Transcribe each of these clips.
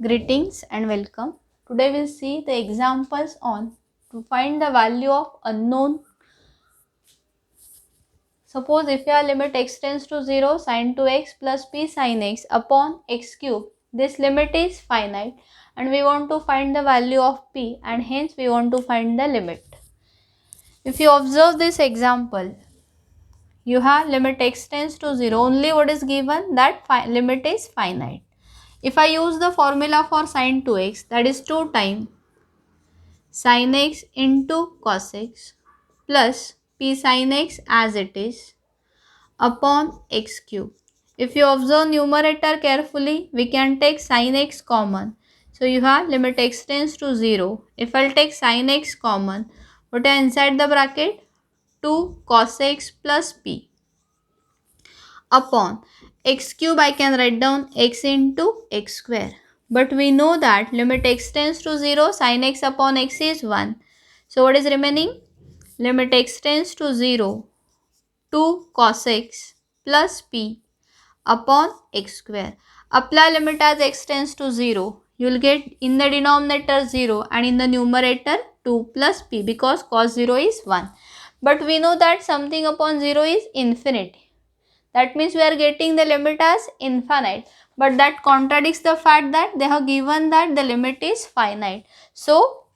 Greetings and welcome. Today we'll see the examples on to find the value of unknown. Suppose if your limit x tends to 0, sin 2x plus p sin x upon x cube. This limit is finite and we want to find the value of p, and hence we want to find the limit. If you observe this example, you have limit x tends to 0, only what is given, that limit is finite. If I use the formula for sin 2x, that is 2 times sin x into cos x plus p sin x as it is upon x cube. If you observe numerator carefully, we can take sin x common. So you have limit x tends to 0. If I'll take sin x common, what are inside the bracket? 2 cos x plus p upon x cube. I can write down x into x square. But we know that limit x tends to 0, sin x upon x is 1. So what is remaining? Limit x tends to 0, 2 cos x plus p upon x square. Apply limit as x tends to 0. You will get in the denominator 0 and in the numerator 2 plus p, because cos 0 is 1. But we know that something upon 0 is infinity. That means we are getting the limit as infinite. But that contradicts the fact that they have given that the limit is finite. So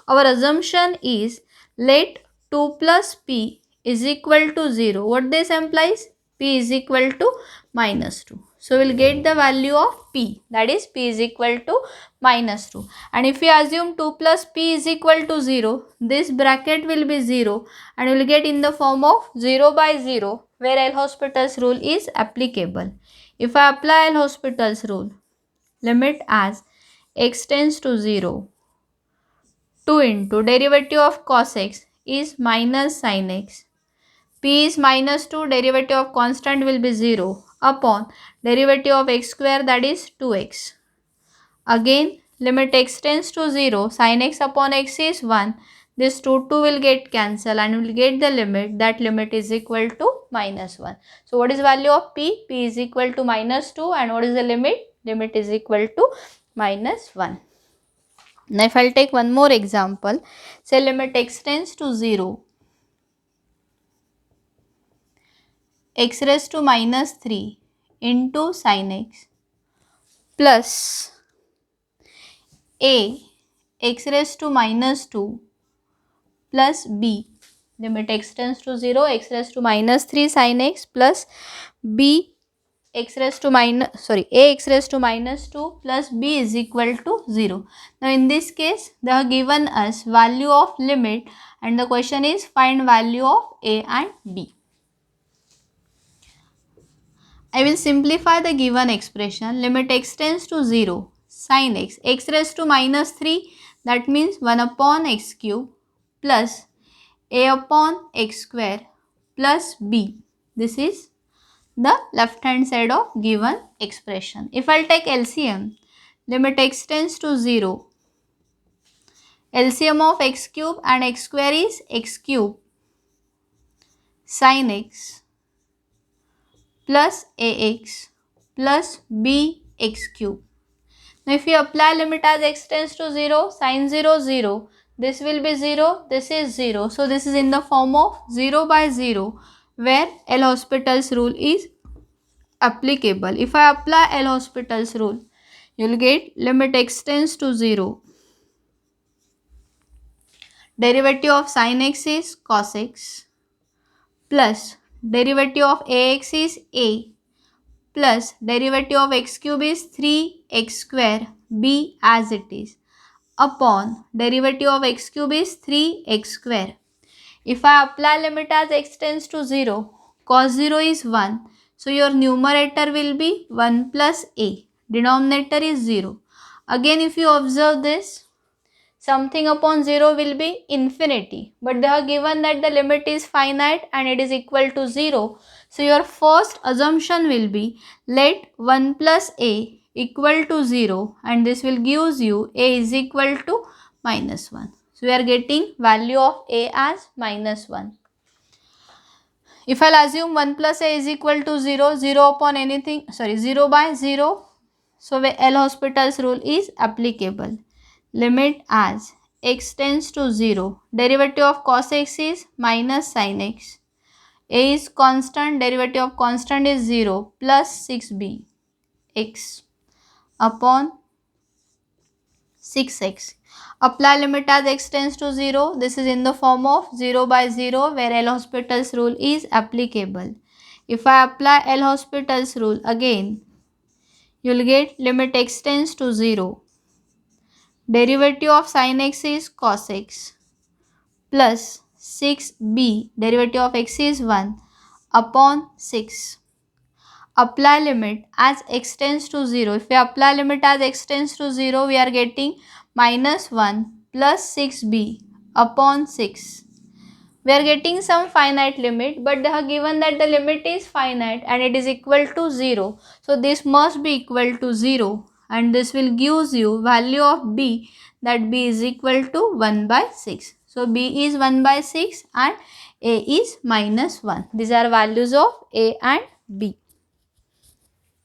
our assumption is let 2 plus p is equal to 0. What this implies? P is equal to minus 2. So we will get the value of p, that is p is equal to minus 2. And if we assume 2 plus p is equal to 0, this bracket will be 0 and we will get in the form of 0 by 0, where L'Hospital's rule is applicable. If I apply L'Hospital's rule, limit as x tends to 0, 2 into derivative of cos x is minus sin x. P is minus 2, derivative of constant will be 0 upon derivative of x square, that is 2x. Again limit x tends to 0, sin x upon x is 1. This 2 will get cancelled and we will get the limit, that limit is equal to minus 1. So what is value of p? P is equal to minus 2, and what is the limit? Limit is equal to minus 1. Now if I'll take one more example, say limit x tends to 0, x raised to minus 3 into sin x plus a x raised to minus 2 plus b. Limit x tends to 0, x raised to minus 3 sin x plus b x raised to minus a x raised to minus 2 plus b is equal to 0. Now in this case they have given us value of limit and the question is find value of a and b. I will simplify the given expression. Limit x tends to 0, sin x, x raised to minus 3, that means 1 upon x cube plus a upon x square plus b. This is the left hand side of given expression. If I will take LCM, limit x tends to 0, LCM of x cube and x square is x cube sin x plus ax plus bx cube. Now if you apply limit as x tends to 0, sin 0, 0, this will be 0, this is 0. So this is in the form of 0 by 0, where L'Hospital's rule is applicable. If I apply L'Hospital's rule, you will get limit x tends to 0, derivative of sin x is cos x plus derivative of ax is a plus derivative of x cube is 3x square b as it is upon derivative of x cube is 3x square. If I apply limit as x tends to 0, cos 0 is 1. So your numerator will be 1 plus a. Denominator is 0. Again if you observe this, something upon 0 will be infinity. But they have given that the limit is finite and it is equal to 0. So your first assumption will be let 1 plus a equal to 0, and this will gives you a is equal to minus 1. So we are getting value of a as minus 1. If I'll assume 1 plus a is equal to 0, 0 upon anything, 0 by 0, So where L'Hospital's rule is applicable. Limit as x tends to 0. Derivative of cos x is minus sin x. A is constant, derivative of constant is 0 plus 6b x upon 6x. Apply limit as x tends to 0. This is in the form of 0 by 0 where L'Hospital's rule is applicable. If I apply L'Hospital's rule again, you will get limit x tends to 0. Derivative of sin x is cos x plus 6b, derivative of x is 1 upon 6. Apply limit as x tends to 0. If we apply limit as x tends to 0, we are getting minus 1 plus 6b upon 6. We are getting some finite limit, but they have given that the limit is finite and it is equal to 0. So this must be equal to 0 and this will gives you value of b, that b is equal to 1 by 6. So b is 1 by 6 and a is minus 1. These are values of a and b.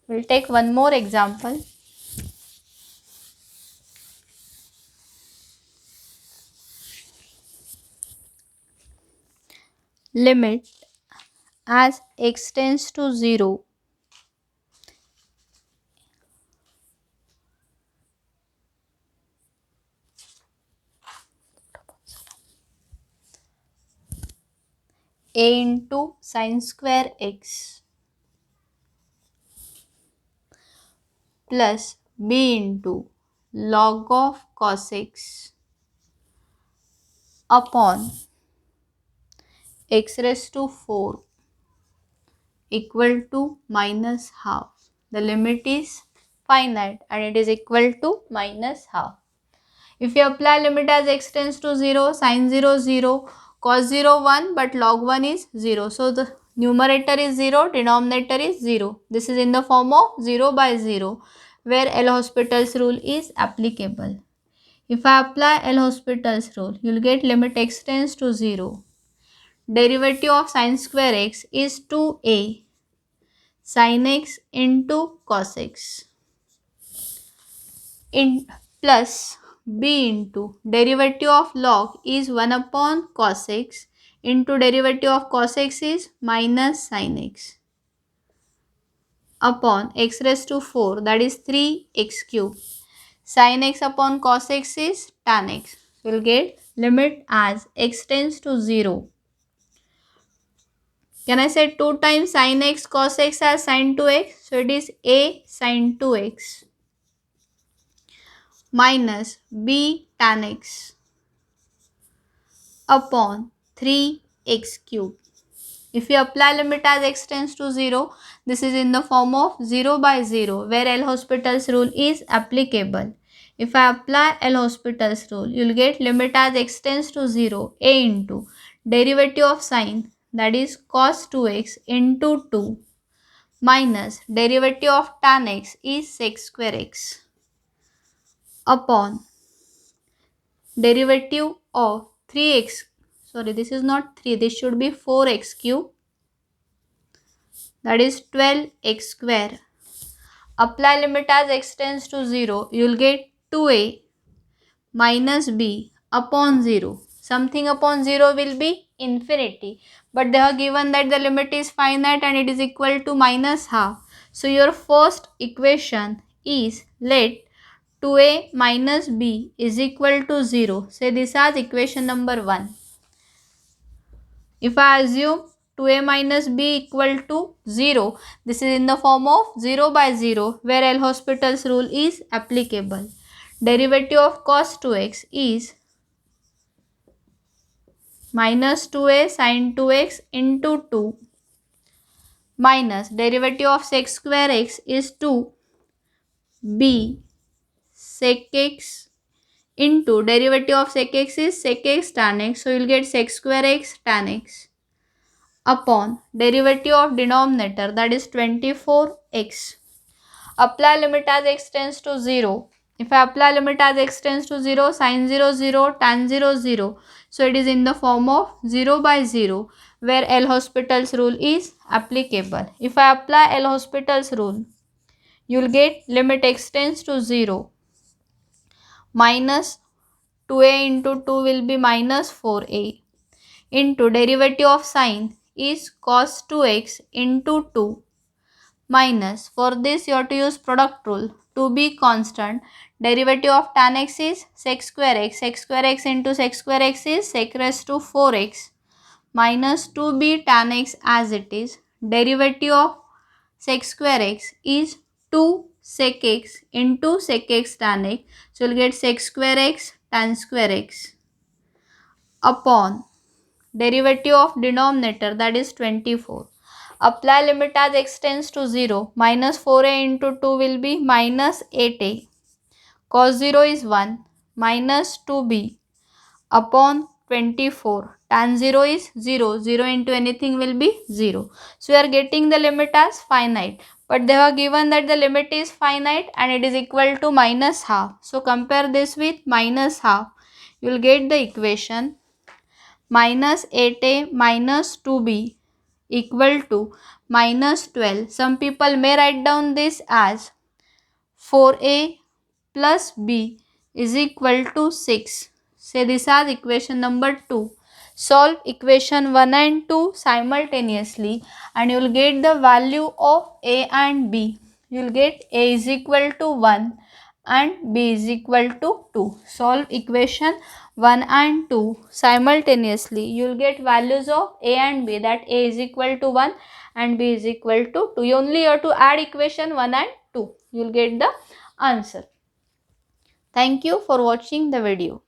We'll take one more example. Limit as x tends to 0 a into sin square x plus b into log of cos x upon x raised to 4 equal to minus half. The limit is finite and it is equal to minus half. If you apply limit as x tends to 0, sin 0 0, cos 0 1, but log 1 is 0. So the numerator is 0, denominator is 0. This is in the form of 0 by 0 where L'Hospital's rule is applicable. If I apply L'Hospital's rule, you will get limit x tends to 0. Derivative of sin square x is 2a sin x into cos x in plus b into derivative of log is 1 upon cos x into derivative of cos x is minus sin x upon x raised to 4, that is 3x cube. Sin x upon cos x is tan x. We will get limit as x tends to 0. Can I say 2 times sin x cos x as sin 2x? So it is a sin 2x minus b tan x upon 3x cube. If you apply limit as x tends to 0, this is in the form of 0 by 0 where L'Hospital's rule is applicable. If I apply L'Hospital's rule, you will get limit as x tends to 0 a into derivative of sin, that is cos 2x into 2 minus derivative of tan x is sec square x upon derivative of 3x, sorry this is not 3, this should be 4x cube, that is 12x square. Apply limit as x tends to 0, you will get 2a minus b upon 0. Something upon 0 will be infinity, but they have given that the limit is finite and it is equal to minus half. So your first equation is let 2a minus b is equal to 0. Say this as equation number 1. If I assume 2a minus b equal to 0, this is in the form of 0 by 0 where L'Hospital's rule is applicable. Derivative of cos 2x is minus 2a sin 2x into 2 minus derivative of sec square x is 2b sec x into derivative of sec x is sec x tan x. So you will get sec square x tan x upon derivative of denominator, that is 24x. Apply limit as x tends to 0. If I apply limit as x tends to 0, sin 0 0, tan 0 0. So it is in the form of 0 by 0 where L'Hospital's rule is applicable. If I apply L'Hospital's rule, you will get limit x tends to 0 minus 2a into 2 will be minus 4a into derivative of sine is cos 2x into 2 minus, for this you have to use product rule, to be constant, derivative of tan x is sec square x into sec square x is sec raised to 4x minus 2b tan x as it is, derivative of sec square x is 2 sec x into sec x tan x, so you will get sec square x tan square x upon derivative of denominator, that is 24. Apply limit as x tends to 0. Minus 4a into 2 will be minus 8a. Cos 0 is 1 minus 2b upon 24. Tan 0 is 0. 0 into anything will be 0. So we are getting the limit as finite. But they have given that the limit is finite and it is equal to minus half. So compare this with minus half. You will get the equation minus 8a minus 2b equal to minus 12. Some people may write down this as 4a plus b is equal to 6. Say this as equation number 2. Solve equation 1 and 2 simultaneously and you will get the value of a and b. You will get a is equal to 1 and b is equal to 2. Solve equation 1 and 2 simultaneously. You will get values of a and b, that a is equal to 1 and b is equal to 2. You only have to add equation 1 and 2. You will get the answer. Thank you for watching the video.